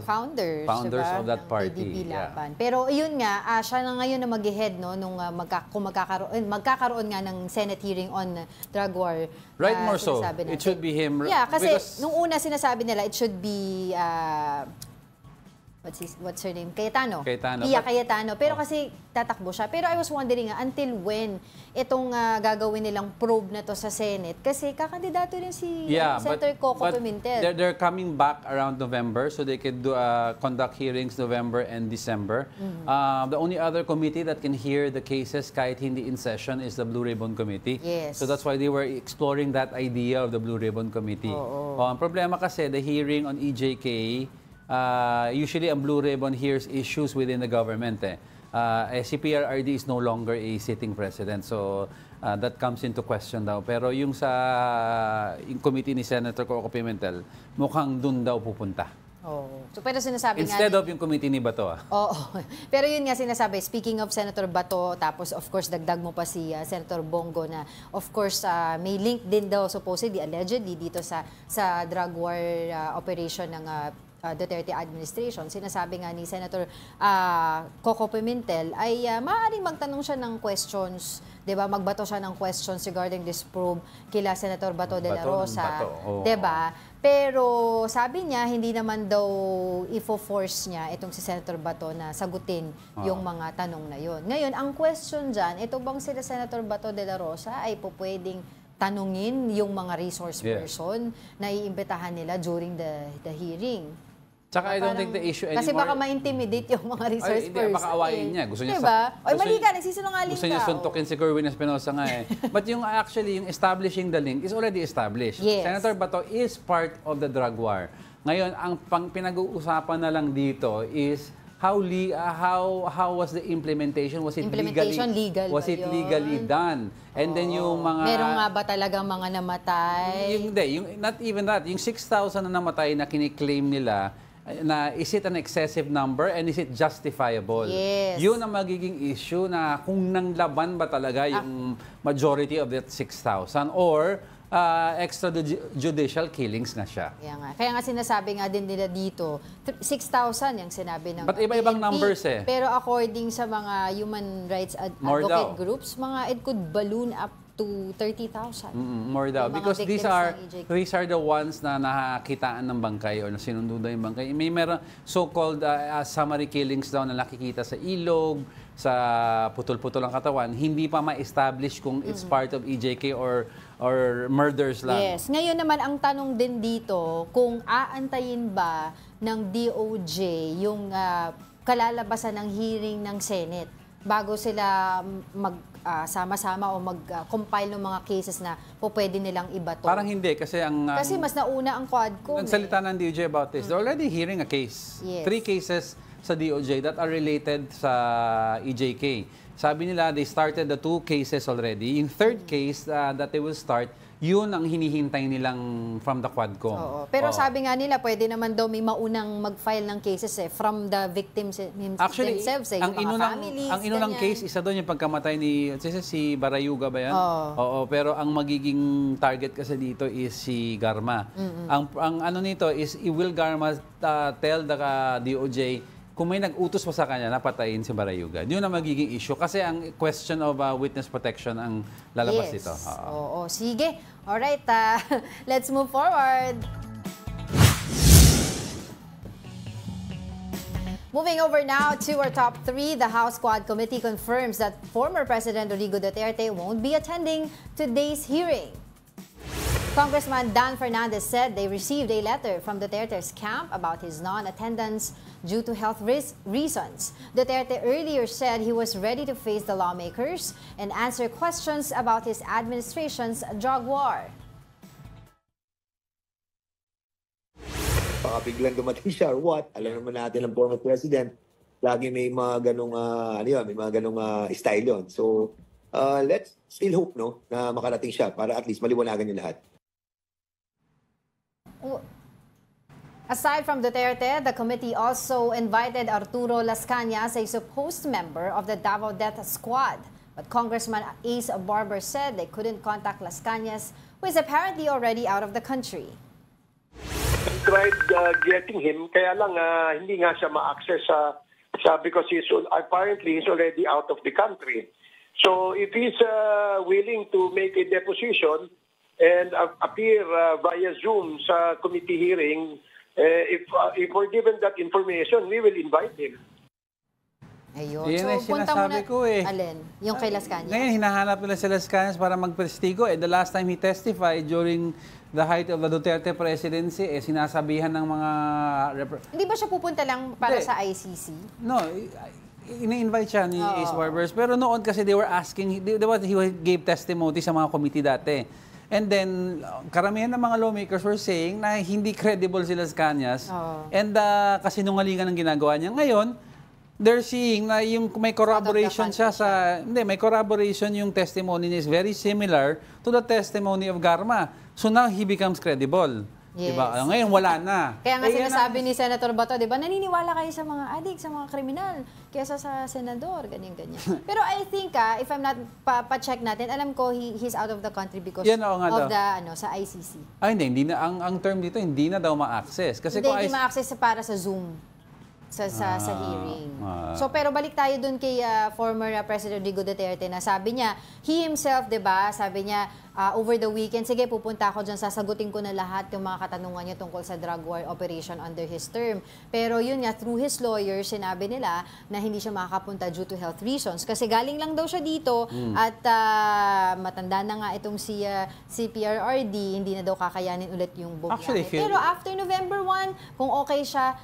founders diba? Of that party. PDP laban. Pero yun nga, siya na ngayon na mag-head no, nung kung magkakaroon nga ng Senate hearing on drug war. Right, more so. It should be him. Yeah, kasi nung una sinasabi nila, it should be... what's her name? Cayetano. Pia Cayetano. Pero kasi tatakbo siya. Pero I was wondering until when itong gagawin nilang probe na to sa Senate? Kasi kakandidato rin si Senator Coco Pimentel. They're coming back around November so they could conduct hearings November and December. The only other committee that can hear the cases kahit hindi in session is the Blue Ribbon Committee. Yes. So that's why they were exploring that idea of the Blue Ribbon Committee. Ang problema kasi, the hearing on EJK, usually ang Blue Ribbon hears issues within the government. Si PRRD is no longer a sitting president. So that comes into question daw. Pero yung yung committee ni Senator Coco Pimentel, mukhang dun daw pupunta. So, pero sinasabi Instead of yung committee ni Bato. Pero yun nga sinasabi, speaking of Senator Bato, tapos of course dagdag mo pa si Senator Bongo na of course may link din daw supposedly, allegedly dito sa drug war operation ng Duterte administration. Sinasabi nga ni Senator Coco Pimentel ay maaaring magtanong siya ng questions, 'di ba? Magbato siya ng questions regarding this probe kila Senator Bato de la Rosa, 'di ba? Pero sabi niya hindi naman daw ifo-force niya itong si Senator Bato na sagutin yung mga tanong na 'yon. Ngayon, ang question diyan, ito bang sila Senator Bato de la Rosa ay pupwedeng tanungin yung mga resource person na iimbitahan nila during the hearing? Tsaka I don't think the issue anymore... Kasi baka ma-intimidate yung mga resource person. Baka awayin niya. Gusto niya diba? Oy, mali ka, nagsisinungaling ka. Gusto niya suntukin si Kerwin Espinosa nga eh. But yung yung establishing the link is already established. Yes. Senator Bato is part of the drug war. Ngayon, ang pinag-uusapan na lang dito is how was the implementation? Was it legal legally done? And then yung mga... Meron nga ba talagang mga namatay? Not even that. Yung 6,000 na namatay na kiniklaim nila, na is it an excessive number and is it justifiable? Yes. Yun ang magiging issue na kung nanglaban ba talaga yung majority of that 6,000 or extrajudicial killings na siya. Kaya nga sinasabi nga din nila dito, 6,000 yung sinabi ng But iba-ibang PNP, numbers eh. Pero according sa mga human rights advocate groups, it could balloon up to 30,000. More daw. Yung mga Because these victims ng EJK. are the ones na nakakitaan ng bangkay or na sinundo yung bangkay. May meron so-called summary killings daw na nakikita sa ilog, sa putol-putol ang katawan. Hindi pa ma-establish kung it's part of EJK or murders lang. Yes. Ngayon naman, ang tanong din dito, kung aantayin ba ng DOJ yung kalalabasan ng hearing ng Senate bago sila sama-sama o mag-compile ng mga cases na pwede nilang ibato. Parang hindi kasi Kasi mas nauna ang Quadcom. nagsalita ng DOJ about this. They're already hearing a case. Yes. 3 cases sa DOJ that are related sa EJK. Sabi nila, they started the 2 cases already. Yung third case that they will start, yun ang hinihintay nilang from the Quadcom. Oo. Pero sabi nga nila, pwede naman daw may maunang mag-file ng cases from the victims Actually, themselves. ang yung mga families. ang inunang ganyan. case, isa doon yung pagkamatay ni si Barayuga ba yan? Oo, pero ang magiging target kasi dito is si Garma. Ang ano nito is, will Garma tell the DOJ kung may nag-utos pa sa kanya na patayin si Barayuga. Yun ang magiging issue. Kasi ang question of witness protection ang lalabas dito. Oo. Sige. Alright, let's move forward. Moving over now to our top 3, the House Quad Committee confirms that former President Rodrigo Duterte won't be attending today's hearing. Congressman Dan Fernandez said they received a letter from Duterte's camp about his non-attendance due to health reasons. Duterte earlier said he was ready to face the lawmakers and answer questions about his administration's drug war. Baka biglang dumating siya or what? Alam naman natin ang former president, lagi may mga ganong, may mga ganong style yun. So, let's still hope, no, na makarating siya para at least maliwanagan yung lahat. Aside from Duterte, the committee also invited Arturo Las Cañas, a supposed member of the Davao Death Squad. But Congressman Ace Barber said they couldn't contact Las Cañas, who is apparently already out of the country. I tried getting him, kaya lang hindi nga siya ma-access because apparently he's already out of the country. So if he's willing to make a deposition and appear via Zoom sa committee hearing, if we're given that information, we will invite him. Ayun. Yan ay So, punta sinasabi muna, ko eh. Alin? Yung kay Las Cañas? Ngayon, hinahanap nila si Las Cañas para magprestigo. The last time he testified during the height of the Duterte presidency, sinasabihan ng mga... Hindi ba siya pupunta lang para Hindi. sa ICC? No, ini-invite siya ni Ace Barbers. Pero noon kasi they were asking, he gave testimony sa mga committee dati. And then, karamihan ng mga lawmakers were saying na hindi credible si Las Cañas. And kasinungalingan ang ginagawa niya. Ngayon, they're seeing na yung may corroboration siya sa... Hindi, may corroboration yung testimony niya is very similar to the testimony of Garma. So now, he becomes credible. Yes. Diba? Ngayon, wala na. Kaya nga yan sinasabi ni Senator Bato, di ba, naniniwala kayo sa mga adik, sa mga kriminal, kaysa sa senador, ganyan-ganyan. Pero I think, if I'm not, pa-check natin, alam ko he's out of the country because Yan, oo nga of daw. sa ICC. Hindi na. Ang term dito, hindi na daw ma-access. Kasi Hindi, kung hindi ma-access para sa Zoom. Sa hearing. So pero balik tayo dun kay former President Rodrigo Duterte na sabi niya, he himself, 'di ba? Sabi niya over the weekend, sige pupunta ako diyan, sasagutin ko na lahat yung mga katanungan niya tungkol sa drug war operation under his term. Pero yun nga, through his lawyer, sinabi nila na hindi siya makakapunta due to health reasons kasi galing lang daw siya dito at matanda na nga itong si PRRD, hindi na daw kakayanin ulit yung bumiyahe. Pero after November 1, kung okay siya,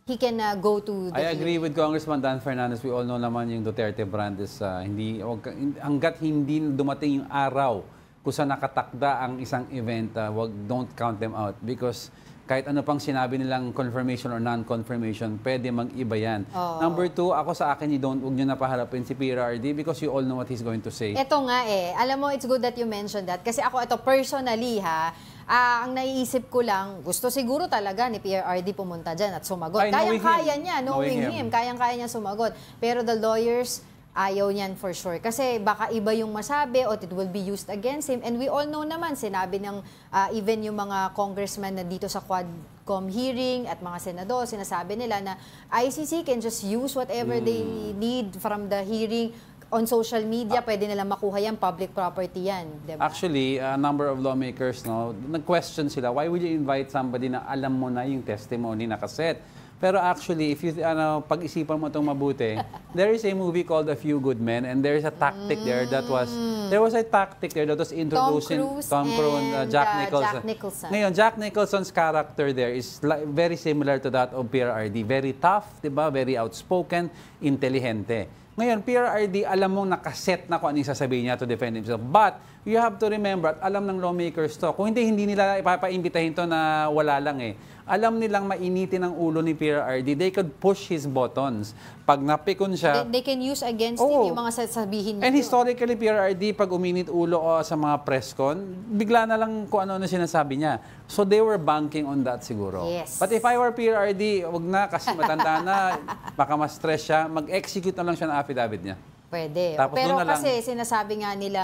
he can go to the... I agree with Congressman Dan Fernandez. We all know naman yung Duterte brand is hanggat hindi dumating yung araw kung saan nakatakda ang isang event, don't count them out because kahit ano pang sinabi nilang confirmation or non-confirmation, pwede mag-iba yan. Number 2, ako sa akin, huwag nyo napaharapin si PRRD because you all know what he's going to say. Ito nga alam mo, it's good that you mentioned that kasi ako ito personally ang naiisip ko lang, gusto siguro talaga ni PRRD pumunta dyan at sumagot. Kayang-kaya niya, knowing him, kayang-kaya niya sumagot. Pero the lawyers, ayaw niyan for sure. Kasi baka iba yung masabi o it will be used against him. And we all know naman, sinabi ng even yung mga congressmen na dito sa Quadcom hearing at mga senador, sinasabi nila na ICC can just use whatever they need from the hearing on social media, pwede nilang makuha yan, public property yan, di ba? Actually, a number of lawmakers, nag-question sila, why would you invite somebody na alam mo na yung testimony na cassette? Pero actually, if you pag-isipan mo itong mabuti, there is a movie called A Few Good Men, and there is a tactic there that was introducing Tom Cruise and Jack Nicholson. Ngayon, Jack Nicholson's character there is very similar to that of PRRD. Very tough, diba? Very outspoken, intelligente. Ngayon, PRRD, alam mong nakaset na kung ano yung sasabihin niya to defend himself. But, you have to remember, at alam ng lawmakers to, kung hindi nila ipapaimbitahin to na wala lang eh. Alam nilang mainitin ang ulo ni PRRD. They could push his buttons. Pag napikon siya... They can use against him yung mga sasabihin niya. And historically, PRRD, pag uminit ulo sa mga press con, bigla na lang kung ano sinasabi niya. So they were banking on that siguro. Yes. But if I were PRRD, wag na kasi matanda na, baka ma-stress siya, mag-execute na lang siya ng affidavit niya. Pwede. Tapos pero kasi lang, sinasabi nga nila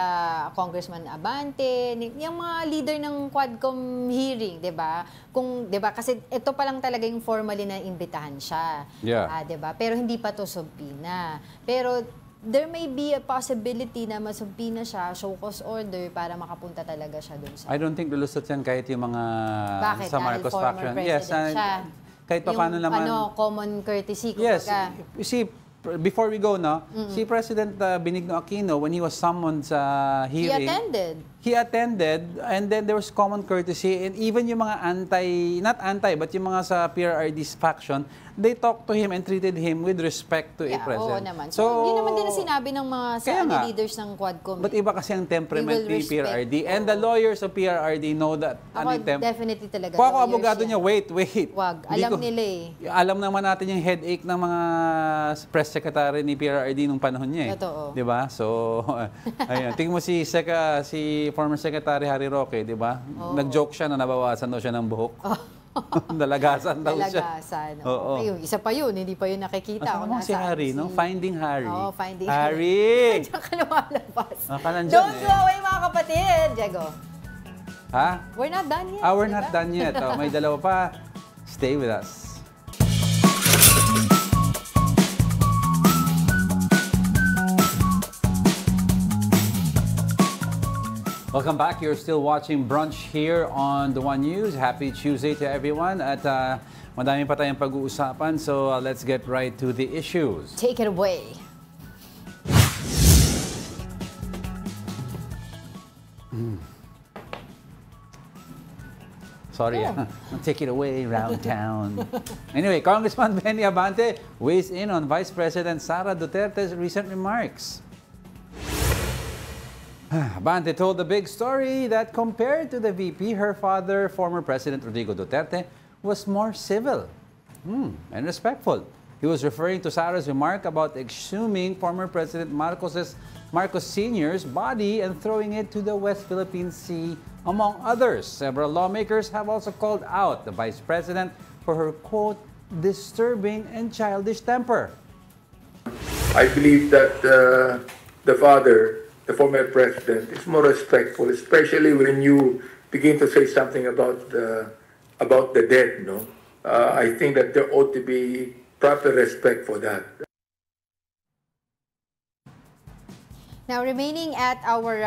Congressman Abante, yung mga leader ng Quadcom hearing, 'di ba? Kung 'di ba kasi ito pa lang talaga yung formally na imbitahan siya. Yeah. 'Di ba? Pero hindi pa to subpoena. Pero there may be a possibility na masubpoena siya, show cause order para makapunta talaga siya doon sa. I don't think lulusot yan kahit yung mga Bakit? sa Marcos faction. Yes, siya. Kahit pa paano naman. Common courtesy kumbaga. Yes. You see, before we go, si President Benigno Aquino, when he was summoned sa hearing, he attended, and then there was common courtesy, and even yung mga but yung mga sa PRRD's faction, they talked to him and treated him with respect to a president. Oo naman. So, hindi naman din sinabi ng mga leaders ng Quadcom. But iba kasi ang temperament ni PRRD, and the lawyers of PRRD know that. Definitely talaga. Kung ako abogado niya, wait. Wag. Alam nila eh. Alam naman natin yung headache ng mga press secretary ni PRRD nung panahon niya eh. Totoo. Diba? So, ayun. Tingnan mo si former Secretary Harry Roque, diba? Nag-joke siya na nabawasan daw siya ng buhok. Dalagasan daw siya. Dalagasan. Oo. Ayun, isa pa yun, hindi pa yun nakikita. Asama mo si Harry, no? Finding Harry. Oo, Finding Harry! Diyan ka lumalabas. Don't go away, mga kapatid. Diego. Ha? We're not done yet. We're not done yet. May dalawa pa. Stay with us. Welcome back. You're still watching Brunch here on The One News. Happy Tuesday to everyone. At madami pa tayong pag-uusapan, so let's get right to the issues. Take it away. Sorry, take it away round town. Anyway, Congressman Benny Abante weighs in on Vice President Sara Duterte's recent remarks. Abante told the big story that compared to the VP, her father, former President Rodrigo Duterte, was more civil and respectful. He was referring to Sara's remark about exhuming former President Marcos Sr.'s body and throwing it to the West Philippine Sea, among others. Several lawmakers have also called out the Vice President for her, quote, disturbing and childish temper. I believe that the father, the former president, is more respectful, especially when you begin to say something about the dead. No, I think that there ought to be proper respect for that. Now, remaining at our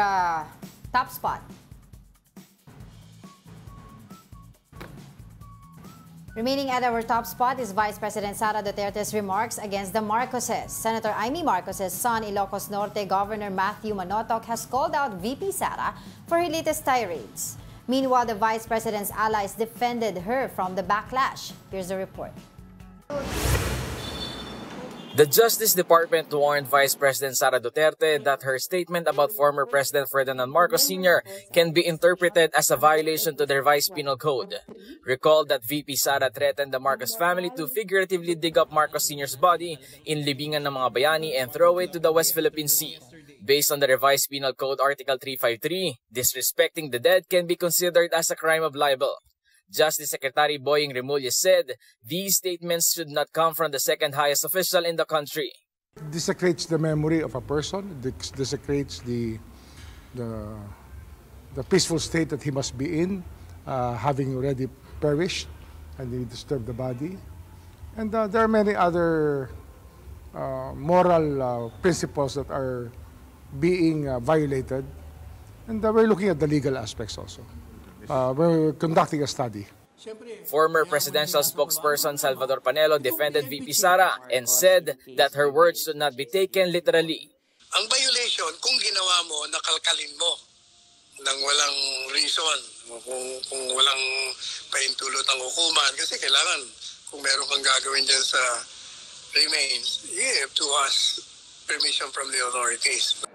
top spot. Remaining at our top spot is Vice President Sara Duterte's remarks against the Marcoses. Senator Amy Marcos's son, Ilocos Norte Governor Matthew Manotoc, has called out VP Sara for her latest tirades. Meanwhile, the Vice President's allies defended her from the backlash. Here's the report. The Justice Department warned Vice President Sara Duterte that her statement about former President Ferdinand Marcos Sr. can be interpreted as a violation to their Vice Penal Code. Recall that VP Sara threatened the Marcos family to figuratively dig up Marcos Sr.'s body in libingan ng mga bayani and throw it to the West Philippine Sea. Based on the revised Penal Code Article 353, disrespecting the dead can be considered as a crime of libel. Justice Secretary Boying Remulla said these statements should not come from the second highest official in the country. Desecrates the memory of a person, desecrates the peaceful state that he must be in, having already perished, and he disturbed the body. And there are many other moral principles that are being violated. And we're looking at the legal aspects also. We're conducting a study. Former presidential spokesperson Salvador Panelo defended VP Sara and said that her words should not be taken literally. Ang violation, kung ginawa mo, nakalkalin mo ng walang reason, kung walang paintulot ang hukuman, kasi kailangan, kung meron kang gagawin dyan sa remains, you have to ask permission from the authorities.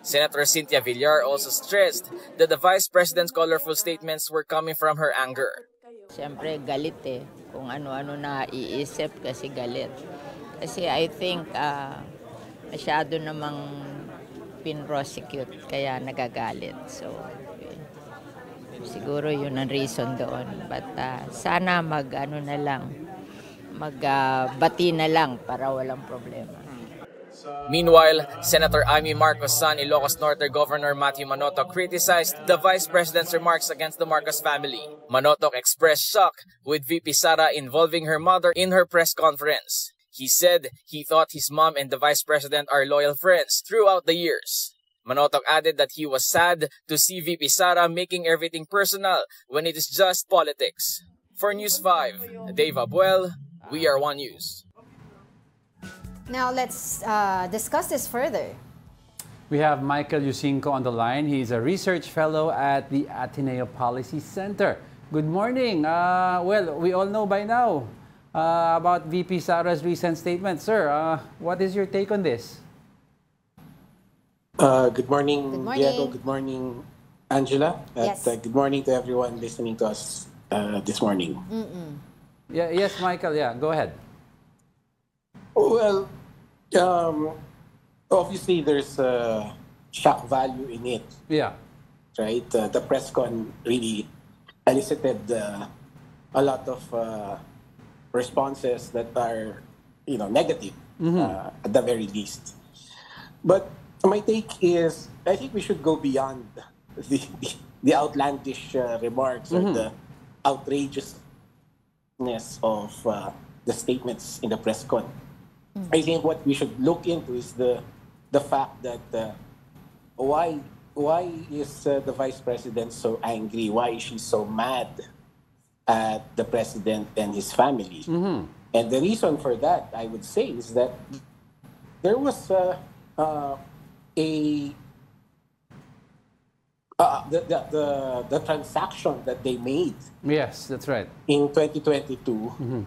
Senator Cynthia Villar also stressed that the Vice President's colorful statements were coming from her anger. Siyempre, galit eh. Kung ano-ano na iisip kasi galit. Kasi I think masyado namang pin-prosecute kaya nagagalit. So, siguro yun ang reason doon. But sana magbati na lang para walang problema. Meanwhile, Senator Amy Marcos' son, Ilocos Norte Governor Matthew Manotoc criticized the Vice President's remarks against the Marcos family. Manotoc expressed shock with VP Sara involving her mother in her press conference. He said he thought his mom and the Vice President are loyal friends throughout the years. Manotoc added that he was sad to see VP Sara making everything personal when it is just politics. For News 5, Dave Abuel, We Are One News. Now let's discuss this further. We have Michael Yusinko on the line. He's a research fellow at the Ateneo Policy Center. Good morning. Well, we all know by now about VP Sara's recent statement. Sir, what is your take on this? Good morning, Good morning. Diego. Good morning, Angela. Yes. Good morning to everyone listening to us this morning. Yeah, yes, Michael. Yeah, go ahead. Well, obviously there's shock value in it. Yeah. Right? The press con really elicited a lot of responses that are, negative at the very least. But my take is, I think we should go beyond the outlandish remarks or the outrageousness of the statements in the press con. I think what we should look into is the fact that why is the Vice President so angry? Why is she so mad at the President and his family? And the reason for that, I would say, is that there was the transaction that they made. Yes, that's right. In 2022.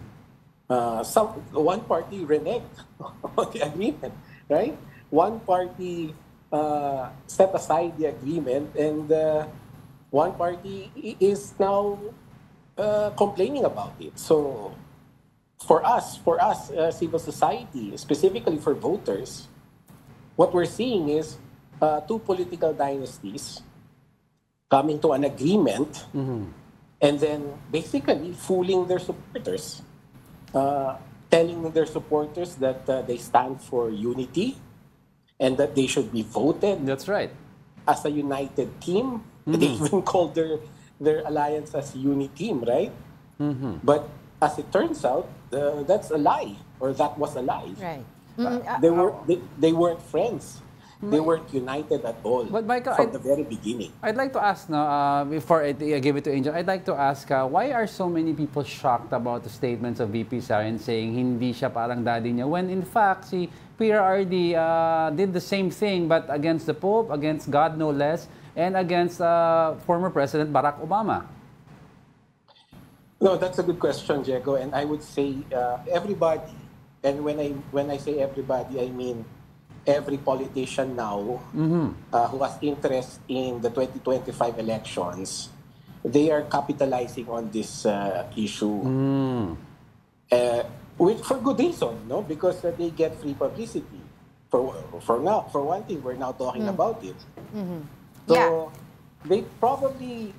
One party reneged on the agreement, right? One party set aside the agreement, and one party is now complaining about it. So, for us, civil society, specifically for voters, what we're seeing is two political dynasties coming to an agreement, and then basically fooling their supporters. Telling their supporters that they stand for unity and that they should be voted. That's right. As a united team. They even called their alliance as Uniteam, right? But as it turns out, that's a lie, or that was a lie. Right. They weren't friends. They weren't united at all. But Michael, from the very beginning. I'd like to ask now, before I give it to Angel, I'd like to ask, why are so many people shocked about the statements of VP Sara saying hindi siya parang daddy niya, when in fact si PRRD did the same thing but against the Pope, against God no less, and against former President Barack Obama? No, that's a good question, Diego. And I would say everybody, and when I say everybody, I mean every politician now who has interest in the 2025 elections, they are capitalizing on this issue. For good reason, no? Because they get free publicity. For one thing, we're now talking about it. So they probably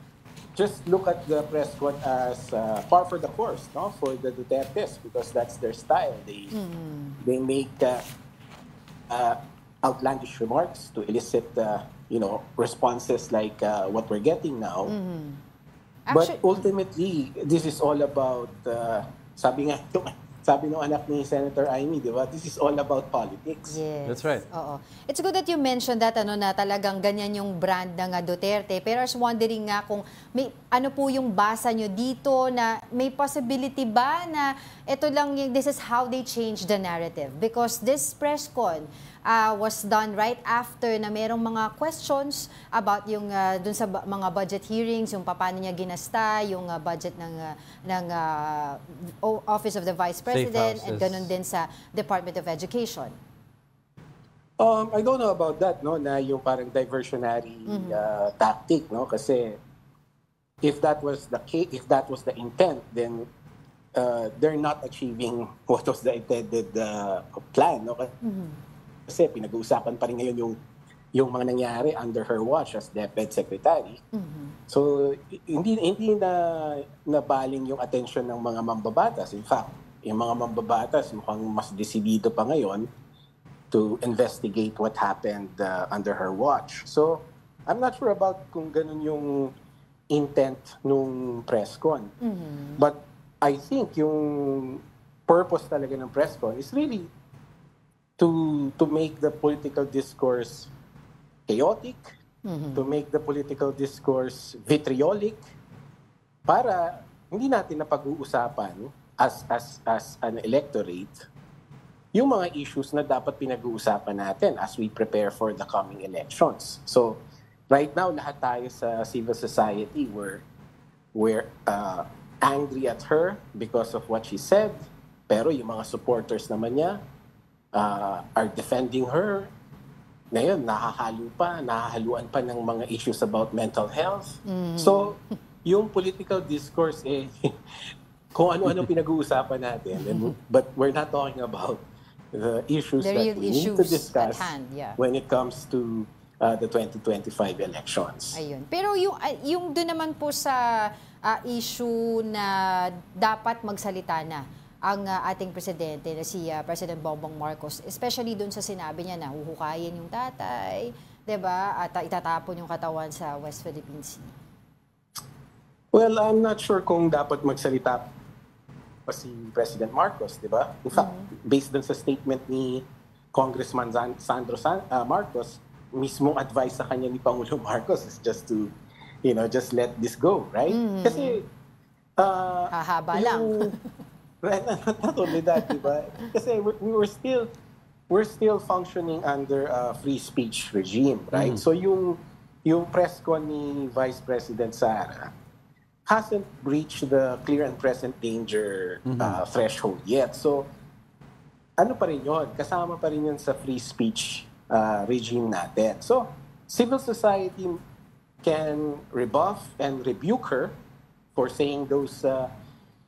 just look at the press con as par for the course, no? For the Dutertes, because that's their style. They make outlandish remarks to elicit, responses like what we're getting now. But ultimately, this is all about, sabi nga sabi ng anak ni Senator Amy, di ba? This is all about politics. Yes. That's right. Oo. It's good that you mentioned that na talagang ganyan yung brand ng Duterte. Pero I was wondering nga kung may ano po yung basa nyo dito na may possibility ba na ito lang yung this is how they change the narrative? Because this press con was done right after na merong mga questions about yung dun sa mga budget hearings, yung paano niya ginasta, yung budget ng Office of the Vice President and ganun din sa Department of Education. I don't know about that, no, na yung parang diversionary tactic, no, kasi if that was the case, if that was the intent, then they're not achieving what was the intended plan, no? Kasi pinag-uusapan pa rin ngayon yung mga nangyari under her watch as DepEd Secretary. So hindi na nabaling yung attention ng mga mambabatas. In fact, yung mga mambabatas mukhang mas desidido pa ngayon to investigate what happened under her watch. So I'm not sure about kung ganun yung intent nung press con. But I think yung purpose talaga ng press con is really to make the political discourse chaotic, to make the political discourse vitriolic, para hindi natin napag-uusapan as an electorate yung mga issues na dapat pinag-uusapan natin as we prepare for the coming elections. So right now, lahat tayo sa civil society we're angry at her because of what she said, pero yung mga supporters naman niya are defending her. Ngayon, nahahaluan pa ng mga issues about mental health. So, yung political discourse, kung ano-ano pinag-uusapan natin. But we're not talking about the issues that we need to discuss when it comes to the 2025 elections. Ayun. Pero yung doon naman po sa issue na dapat magsalita na ang ating presidente na si President Bongbong Marcos, especially dun sa sinabi niya na huhukayin yung tatay, 'di ba? At itatapon yung katawan sa West Philippine Sea. Well, I'm not sure kung dapat magsalita pa si President Marcos, 'di ba? In fact, based dun sa statement ni Congressman Sandro Marcos, mismong advice sa kanya ni Pangulo Marcos is just to, just let this go, right? Kasi hahaba lang. Right, not only that, diba? Kasi we're still functioning under a free speech regime, right? So yung press con ni Vice President Sara hasn't reached the clear and present danger threshold yet. So ano pa rin yun? Kasama pa rin yun sa free speech regime natin. So civil society can rebuff and rebuke her for saying those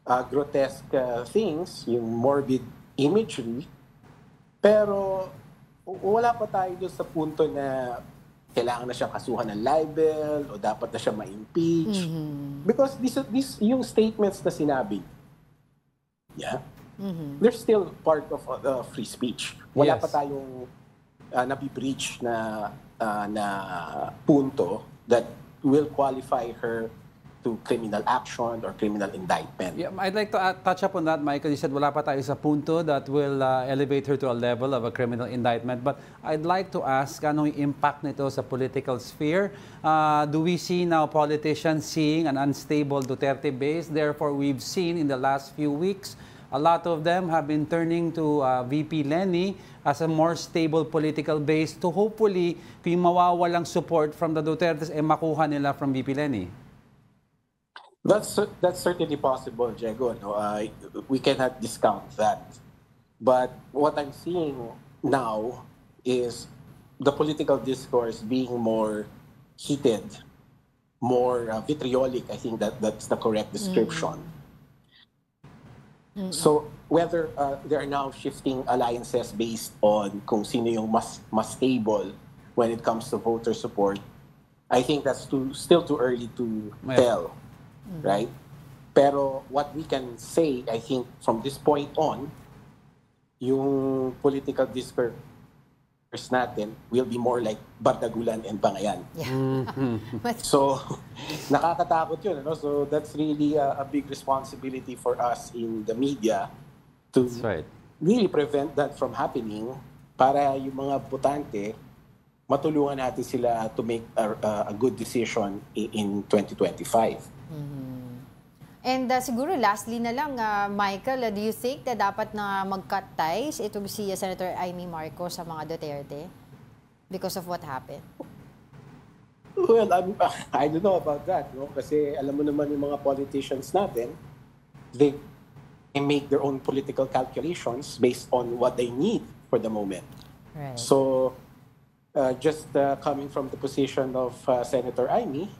grotesque things, yung morbid imagery, pero wala pa tayo doon sa punto na kailangan na siyang kasuhan ng libel o dapat na siya ma-impeach. Because yung statements na sinabi, they're still part of free speech. Wala pa tayong nabi-breach na punto that will qualify her to criminal action or criminal indictment. Yeah, I'd like to touch up on that, Michael. You said wala pa tayo sa punto that will elevate her to a level of a criminal indictment. But I'd like to ask, anong impact nito sa political sphere? Do we see now politicians seeing an unstable Duterte base? Therefore, we've seen in the last few weeks, a lot of them have been turning to VP Lenny as a more stable political base to hopefully, kung mawawalang support from the Dutertes, makuha nila from VP Lenny. That's certainly possible, Diego. No? We cannot discount that. But what I'm seeing now is the political discourse being more heated, more vitriolic. I think that's the correct description. So whether they are now shifting alliances based on kung sino yung mas stable when it comes to voter support, I think that's still too early to tell. Right? Pero what we can say, I think, from this point on, yung political discourse natin will be more like Bardagulan and Bangayan. So, nakakatakot yun. So, that's really a big responsibility for us in the media to really prevent that from happening para yung mga botante, matulungan natin sila to make a good decision in 2025. And siguro lastly na lang, Michael, do you think na dapat na mag-cut ties itong si Senator Amy Marcos sa mga Duterte because of what happened? Well, I don't know about that, no? Kasi alam mo naman yung mga politicians natin, they make their own political calculations based on what they need for the moment. Right. So, just coming from the position of Senator Amy,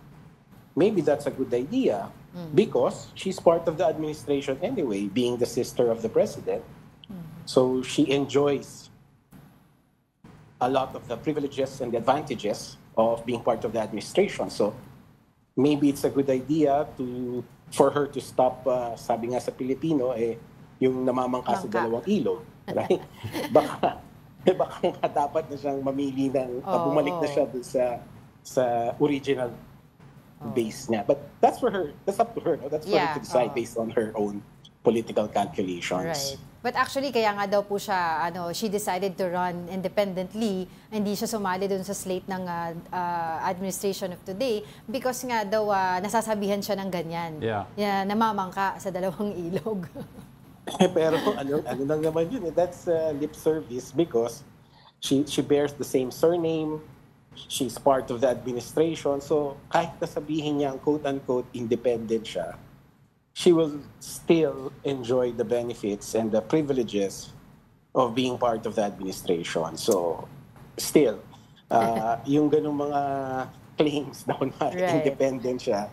maybe that's a good idea because she's part of the administration anyway, being the sister of the president. So she enjoys a lot of the privileges and the advantages of being part of the administration. So maybe it's a good idea for her to stop, sabi nga sa Pilipino, yung namamangka sa dalawang ilog. Right? Baka dapat na siyang mamili ng, bumalik na siya dun sa original base niya. But that's for her. That's up to her. No? That's for her to decide based on her own political calculations. Right. But actually, kaya nga daw po siya, she decided to run independently. Hindi siya sumali dun sa slate ng administration of today because nga daw nasasabihan siya ng ganyan. Yeah. Namamangka sa dalawang ilog. Pero ano lang naman yun. That's lip service because she bears the same surname. She's part of the administration. So kahit nasabihin niya ang quote-unquote independent siya, she will still enjoy the benefits and the privileges of being part of the administration. So still, yung ganung mga claims na independent siya,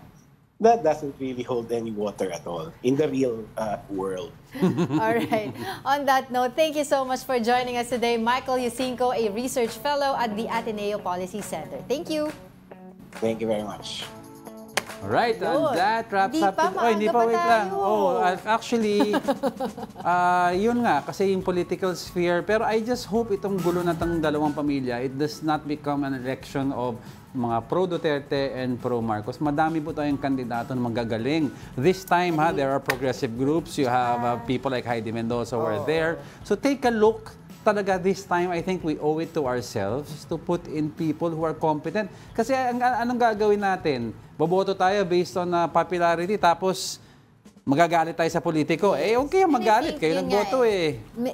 that doesn't really hold any water at all in the real world. All right. On that note, thank you so much for joining us today, Michael Yusinko, a research fellow at the Ateneo Policy Center. Thank you. Thank you very much. All right, and that wraps up. Hindi pa, wait lang. Actually, yun nga, kasi yung political sphere. Pero I just hope itong gulo na itong dalawang pamilya, it does not become an election of mga pro-Duterte and pro-Marcos. Madami po tayong kandidato na magagaling. This time, there are progressive groups. You have people like Heidi Mendoza who are there. So take a look. Talaga this time, I think we owe it to ourselves to put in people who are competent. Kasi anong gagawin natin? Boboto tayo based on popularity, tapos magagalit tayo sa politiko. Okay, magalit. Kayo nagboto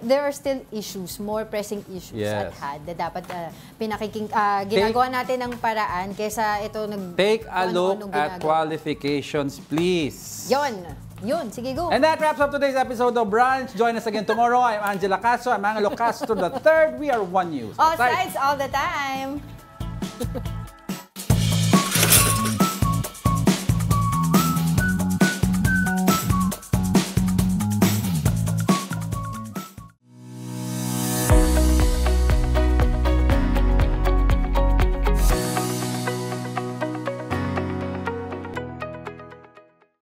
There are still issues, more pressing issues at hand na dapat ginagawa natin ng paraan kaysa ito Take a look at qualifications, please. Yun, sige, go. And that wraps up today's episode of Brunch. Join us again tomorrow. I'm Angela Castro. I'm Angelo Castro III. We are One News. All sides, all the time.